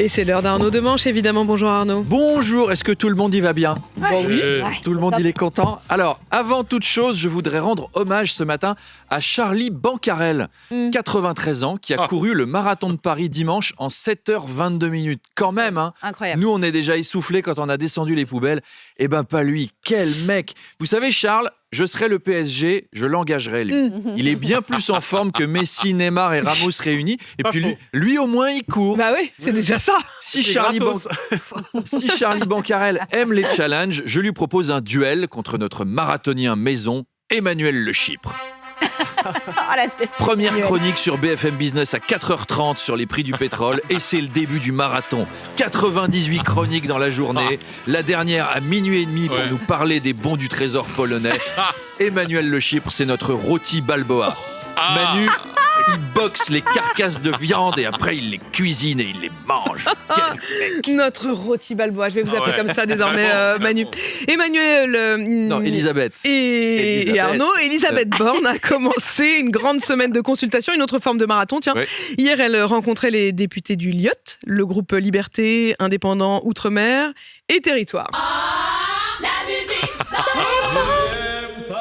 Et c'est l'heure d'Arnaud Demanche, évidemment. Bonjour Arnaud. Bonjour, est-ce que tout le monde y va bien? Bon, oui. Tout le monde il est content. Alors, avant toute chose, je voudrais rendre hommage ce matin à Charlie Bancarel, 93 ans, qui a couru le marathon de Paris dimanche en 7h22 minutes. Quand même, hein. Incroyable. Nous, on est déjà essoufflés quand on a descendu les poubelles. Eh ben, pas lui. Quel mec! Vous savez, Charles, je serais le PSG, je l'engagerais, lui. Il est bien plus en forme que Messi, Neymar et Ramos réunis. Et puis lui, au moins, il court. Bah oui, c'est déjà ça. Si Charlie Bancarel aime les challenges, je lui propose un duel contre notre marathonien maison, Emmanuel Le Chypre. Ah, la tête. Première chronique sur BFM Business à 4h30 sur les prix du pétrole et c'est le début du marathon. 98 chroniques dans la journée, la dernière à minuit et demi pour nous parler des bons du trésor polonais. Emmanuel Le Chypre, c'est notre rôti Balboa. Manu, il boxe les carcasses de viande et après il les cuisine et il les mange. Quel mec! Notre rôti Balboa, je vais vous appeler comme ça désormais, Manu. Emmanuel Non, Elisabeth. et Arnaud, Elisabeth Borne a commencé une grande semaine de consultation, une autre forme de marathon. Tiens, hier, elle rencontrait les députés du LIOT, le groupe Liberté, Indépendants, Outre-mer et Territoire.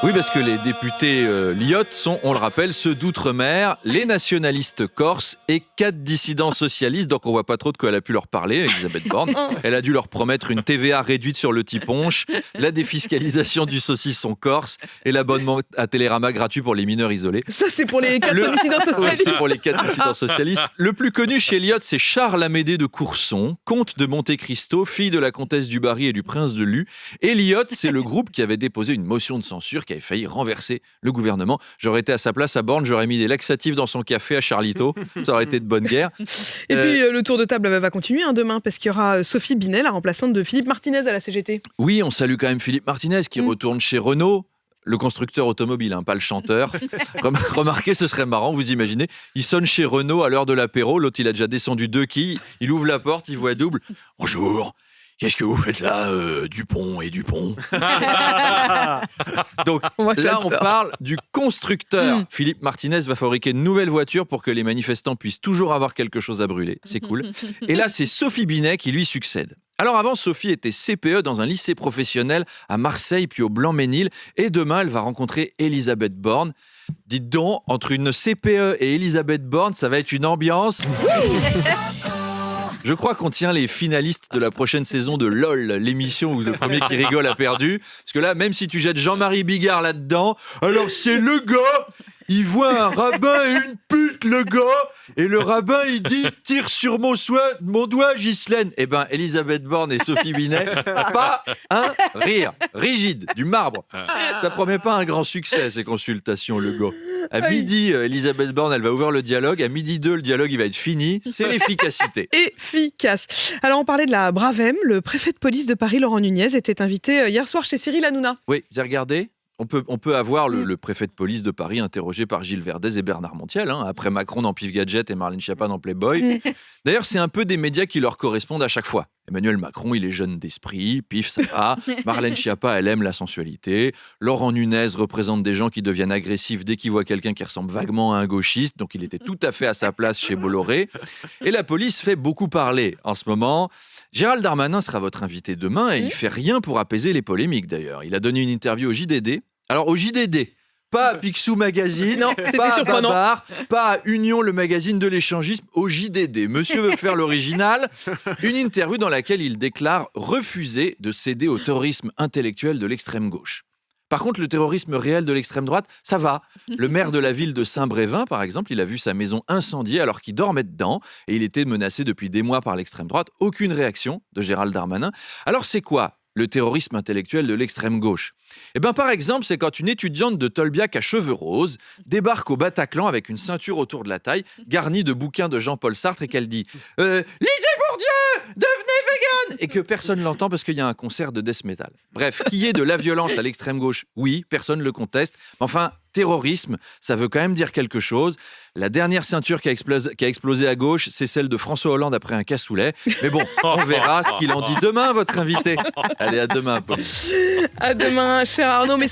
Oui, parce que les députés LIOT sont, on le rappelle, ceux d'outre-mer, les nationalistes corses et 4 dissidents socialistes. Donc on voit pas trop de quoi elle a pu leur parler, Elisabeth Borne. Elle a dû leur promettre une TVA réduite sur le tiponche, la défiscalisation du saucisson corse et l'abonnement à Télérama gratuit pour les mineurs isolés. Ça, c'est pour les 4 dissidents Oui, socialistes. c'est pour les 4 dissidents socialistes. Le plus connu chez LIOT, c'est Charles Amédée de Courson, comte de Monte Cristo, fille de la comtesse du Barry et du prince de Lu. Et LIOT, c'est le groupe qui avait déposé une motion de censure qui avait failli renverser le gouvernement. J'aurais été à sa place à Borne, j'aurais mis des laxatifs dans son café à Charlito. Ça aurait été de bonne guerre. Et puis le tour de table va continuer demain parce qu'il y aura Sophie Binet, la remplaçante de Philippe Martinez à la CGT. Oui, on salue quand même Philippe Martinez qui retourne chez Renault. Le constructeur automobile, pas le chanteur. Remarquez, ce serait marrant, vous imaginez. Il sonne chez Renault à l'heure de l'apéro. L'autre, il a déjà descendu 2 quilles. Il ouvre la porte, il voit double. Bonjour. Qu'est-ce que vous faites là, Dupont et Dupont? Donc là, on parle du constructeur. Philippe Martinez va fabriquer une nouvelle voiture pour que les manifestants puissent toujours avoir quelque chose à brûler. C'est cool. Et là, c'est Sophie Binet qui lui succède. Alors avant, Sophie était CPE dans un lycée professionnel à Marseille, puis au Blanc-Ménil. Et demain, elle va rencontrer Elisabeth Borne. Dites donc, entre une CPE et Elisabeth Borne, ça va être une ambiance... Je crois qu'on tient les finalistes de la prochaine saison de LOL, l'émission où le premier qui rigole a perdu. Parce que là, même si tu jettes Jean-Marie Bigard là-dedans, alors c'est le gars, il voit un rabbin et une pute, le gars, et le rabbin, il dit « Tire sur mon doigt, Ghislaine ». Eh ben, Elisabeth Borne et Sophie Binet, pas un rire, rigide, du marbre. Ça promet pas un grand succès, ces consultations, le gars. À midi, Elisabeth Borne, elle va ouvrir le dialogue. À midi 2, le dialogue, il va être fini. C'est l'efficacité. Efficace. Alors, on parlait de la Bravem. Le préfet de police de Paris, Laurent Nunez, était invité hier soir chez Cyril Hanouna. Oui, vous avez regardé ? On peut avoir le préfet de police de Paris interrogé par Gilles Verdez et Bernard Montiel, après Macron dans Pif Gadget et Marlène Schiappa dans Playboy. D'ailleurs, c'est un peu des médias qui leur correspondent à chaque fois. Emmanuel Macron, il est jeune d'esprit, Pif, ça va. Marlène Schiappa, elle aime la sensualité. Laurent Nunez représente des gens qui deviennent agressifs dès qu'ils voient quelqu'un qui ressemble vaguement à un gauchiste, donc il était tout à fait à sa place chez Bolloré. Et la police fait beaucoup parler en ce moment. Gérald Darmanin sera votre invité demain et il fait rien pour apaiser les polémiques d'ailleurs. Il a donné une interview au JDD. Alors au JDD, pas à Picsou Magazine, non, pas à surprenant. Babar, pas à Union, le magazine de l'échangisme, au JDD. Monsieur veut faire l'original. Une interview dans laquelle il déclare refuser de céder au terrorisme intellectuel de l'extrême gauche. Par contre, le terrorisme réel de l'extrême droite, ça va. Le maire de la ville de Saint-Brévin, par exemple, il a vu sa maison incendiée alors qu'il dormait dedans et il était menacé depuis des mois par l'extrême droite. Aucune réaction de Gérald Darmanin. Alors c'est quoi le terrorisme intellectuel de l'extrême gauche? Eh bien, par exemple, c'est quand une étudiante de Tolbiac à cheveux roses débarque au Bataclan avec une ceinture autour de la taille, garnie de bouquins de Jean-Paul Sartre, et qu'elle dit « Lisez Bourdieu, devenez vegan !» et que personne l'entend parce qu'il y a un concert de death metal. Bref, qu'il y ait de la violence à l'extrême gauche, oui, personne ne le conteste. Enfin, terrorisme, ça veut quand même dire quelque chose. La dernière ceinture qui a explosé à gauche, c'est celle de François Hollande après un cassoulet. Mais bon, on verra ce qu'il en dit demain, votre invité. Allez, à demain, Pauline. À demain, cher Arnaud. Mais